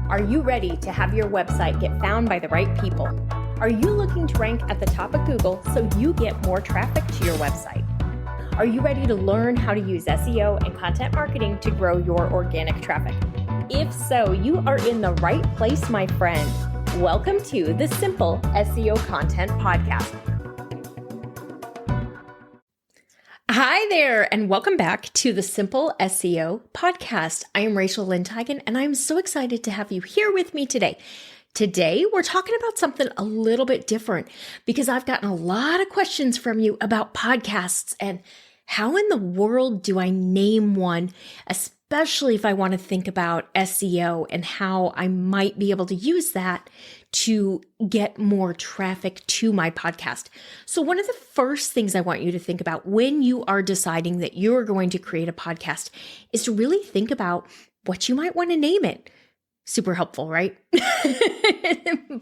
Are you ready to have your website get found by the right people? Are you looking to rank at the top of Google so you get more traffic to your website? Are you ready to learn how to use SEO and content marketing to grow your organic traffic? If so, you are in the right place, my friend. Welcome to the Simple SEO Content Podcast. Hi there, and welcome back to the Simple SEO Podcast. I am Rachel Lindhagen, and I'm so excited to have you here with me today. Today, we're talking about something a little bit different because I've gotten a lot of questions from you about podcasts and how in the world do I name one, especially if I want to think about SEO and how I might be able to use that to get more traffic to my podcast. So one of the first things I want you to think about when you are deciding that you're going to create a podcast is to really think about what you might want to name it. Super helpful, right?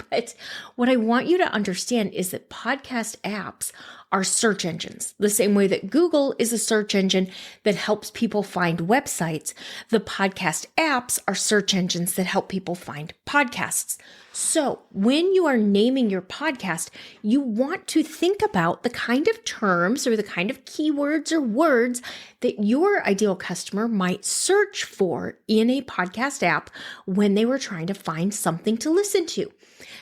But what I want you to understand is that podcast apps are search engines. The same way that Google is a search engine that helps people find websites, the podcast apps are search engines that help people find podcasts. So when you are naming your podcast, you want to think about the kind of terms or the kind of keywords or words that your ideal customer might search for in a podcast app when they were trying to find something to listen to.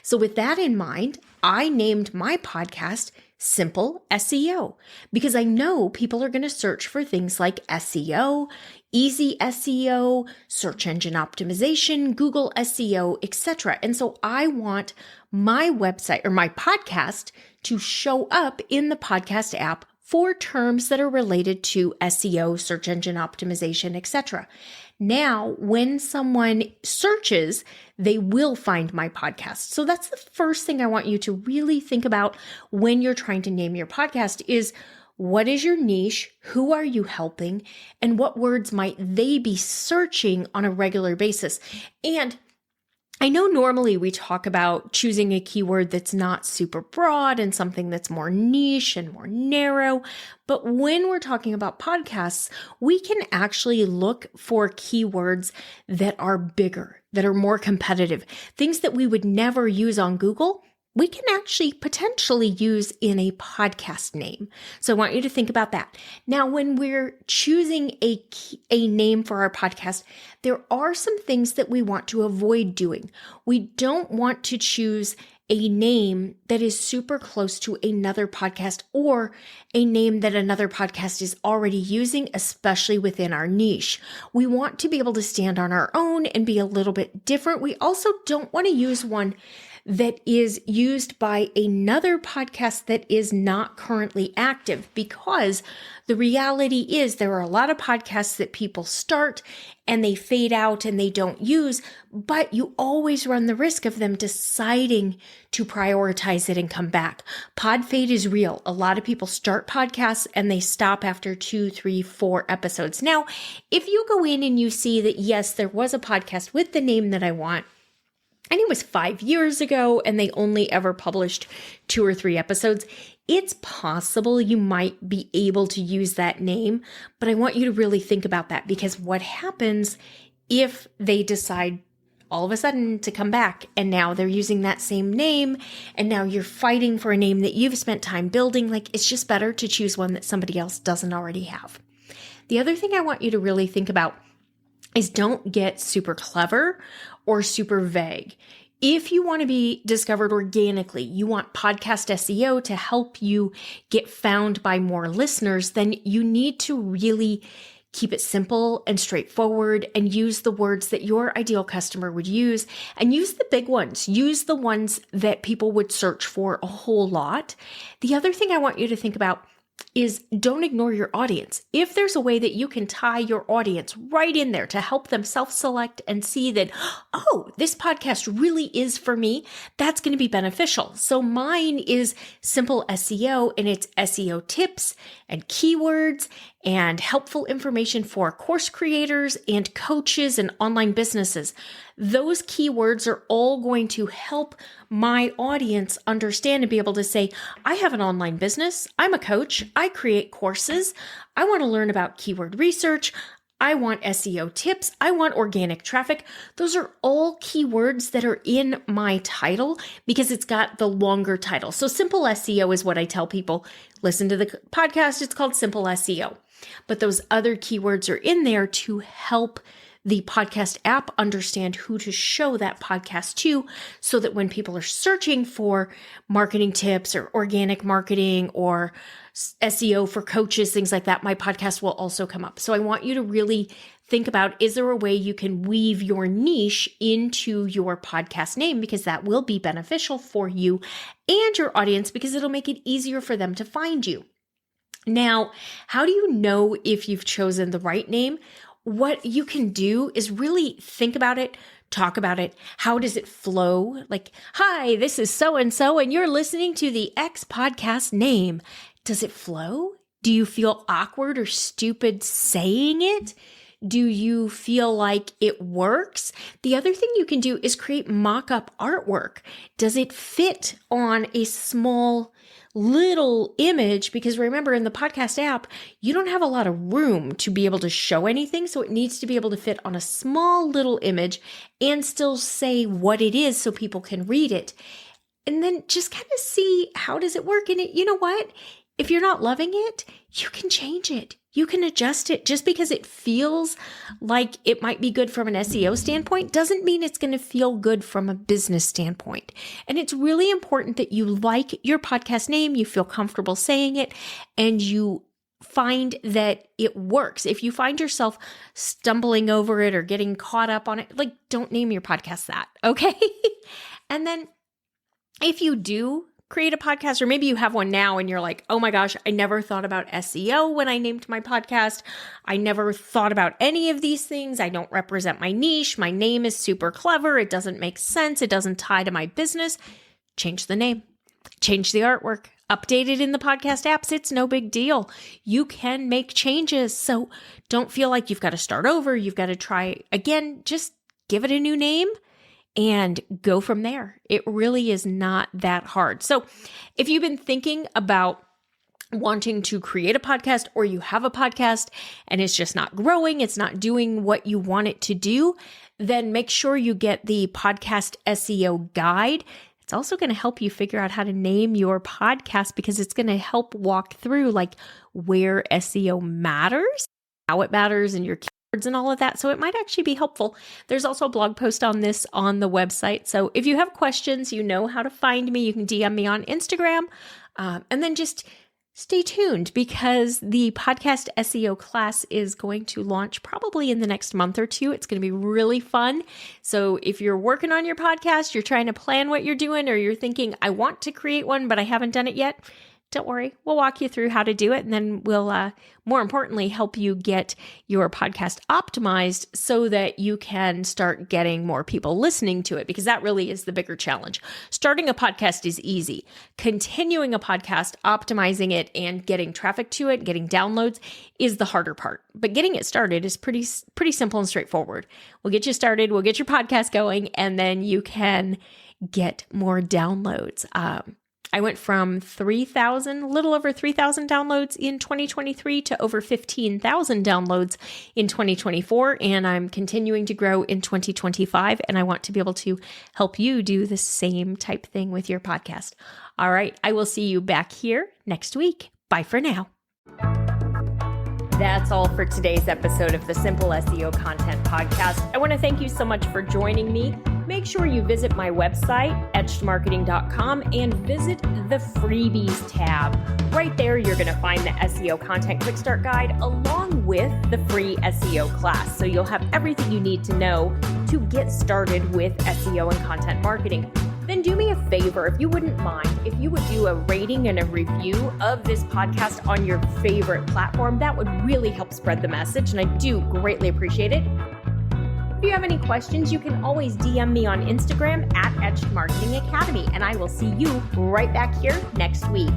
So with that in mind, I named my podcast Simple SEO because I know people are going to search for things like SEO, easy SEO, search engine optimization, Google SEO, etc. And so I want my website or my podcast to show up in the podcast app for terms that are related to SEO, search engine optimization, etc. Now, when someone searches, they will find my podcast. So that's the first thing I want you to really think about when you're trying to name your podcast is what is your niche? Who are you helping? And what words might they be searching on a regular basis? And I know normally we talk about choosing a keyword that's not super broad and something that's more niche and more narrow. But when we're talking about podcasts, we can actually look for keywords that are bigger, that are more competitive, things that we would never use on Google. We can actually potentially use in a podcast name. So I want you to think about that. Now, when we're choosing a name for our podcast, there are some things that we want to avoid doing. We don't want to choose a name that is super close to another podcast or a name that another podcast is already using, especially within our niche. We want to be able to stand on our own and be a little bit different. We also don't want to use one that is used by another podcast that is not currently active, because the reality is there are a lot of podcasts that people start and they fade out and they don't use, but you always run the risk of them deciding to prioritize it and come back. Pod fade is real. A lot of people start podcasts and they stop after 2, 3, 4 episodes. Now, if you go in and you see that, yes, there was a podcast with the name that I want, and it was 5 years ago and they only ever published 2 or 3 episodes, it's possible you might be able to use that name, but I want you to really think about that, because what happens if they decide all of a sudden to come back and now they're using that same name and now you're fighting for a name that you've spent time building? Like, it's just better to choose one that somebody else doesn't already have. The other thing I want you to really think about is don't get super clever or super vague. If you want to be discovered organically, you want podcast SEO to help you get found by more listeners, then you need to really keep it simple and straightforward and use the words that your ideal customer would use, and use the big ones. Use the ones that people would search for a whole lot. The other thing I want you to think about is don't ignore your audience. If there's a way that you can tie your audience right in there to help them self-select and see that, oh, this podcast really is for me, that's going to be beneficial. So mine is Simple SEO, and it's SEO tips and keywords and helpful information for course creators and coaches and online businesses. Those keywords are all going to help my audience understand and be able to say, I have an online business, I'm a coach, I create courses, I want to learn about keyword research, I want SEO tips. I want organic traffic. Those are all keywords that are in my title because it's got the longer title. So simple SEO is what I tell people. Listen to the podcast. It's called Simple SEO. But those other keywords are in there to help the podcast app understand who to show that podcast to, so that when people are searching for marketing tips or organic marketing or SEO for coaches, things like that, my podcast will also come up. So I want you to really think about, is there a way you can weave your niche into your podcast name? Because that will be beneficial for you and your audience, because it'll make it easier for them to find you. Now, how do you know if you've chosen the right name? What you can do is really think about it, talk about it. How does it flow? Like, hi, this is so-and-so, and you're listening to the X podcast name. Does it flow? Do you feel awkward or stupid saying it? Do you feel like it works? The other thing you can do is create mock-up artwork. Does it fit on a small little image? Because remember, in the podcast app, you don't have a lot of room to be able to show anything. So it needs to be able to fit on a small little image and still say what it is so people can read it. And then just kind of see, how does it work? And you know what? If you're not loving it, you can change it. You can adjust it. Just because it feels like it might be good from an SEO standpoint doesn't mean it's going to feel good from a business standpoint. And it's really important that you like your podcast name, you feel comfortable saying it, and you find that it works. If you find yourself stumbling over it or getting caught up on it, like, don't name your podcast that, okay? And then if you do create a podcast, or maybe you have one now and you're like, oh my gosh, I never thought about SEO when I named my podcast. I never thought about any of these things. I don't represent my niche. My name is super clever. It doesn't make sense. It doesn't tie to my business. Change the name, change the artwork, update it in the podcast apps. It's no big deal. You can make changes. So don't feel like you've got to start over. You've got to try again. Just give it a new name and go from there. It really is not that hard. So if you've been thinking about wanting to create a podcast, or you have a podcast and it's just not growing, it's not doing what you want it to do, then make sure you get the podcast SEO guide. It's also going to help you figure out how to name your podcast, because it's going to help walk through like where SEO matters, how it matters, and your keywords and all of that. So it might actually be helpful. There's also a blog post on this on the website. So if you have questions, you know how to find me. You can DM me on Instagram, and then just stay tuned, because the podcast SEO class is going to launch probably in the next month or two. It's going to be really fun. So if you're working on your podcast, you're trying to plan what you're doing, or you're thinking, I want to create one, but I haven't done it yet, don't worry. We'll walk you through how to do it. And then we'll, more importantly, help you get your podcast optimized so that you can start getting more people listening to it, because that really is the bigger challenge. Starting a podcast is easy. Continuing a podcast, optimizing it, and getting traffic to it, getting downloads is the harder part. But getting it started is pretty simple and straightforward. We'll get you started. We'll get your podcast going, and then you can get more downloads. I went from a little over 3,000 downloads in 2023 to over 15,000 downloads in 2024. And I'm continuing to grow in 2025. And I want to be able to help you do the same type thing with your podcast. All right. I will see you back here next week. Bye for now. That's all for today's episode of the Simple SEO Content Podcast. I want to thank you so much for joining me. Make sure you visit my website, etchedmarketing.com, and visit the freebies tab. Right there, you're going to find the SEO Content Quick Start Guide along with the free SEO class. So you'll have everything you need to know to get started with SEO and content marketing. Then do me a favor, if you wouldn't mind, if you would do a rating and a review of this podcast on your favorite platform. That would really help spread the message, and I do greatly appreciate it. If you have any questions, you can always DM me on Instagram at Etched Marketing Academy, and I will see you right back here next week.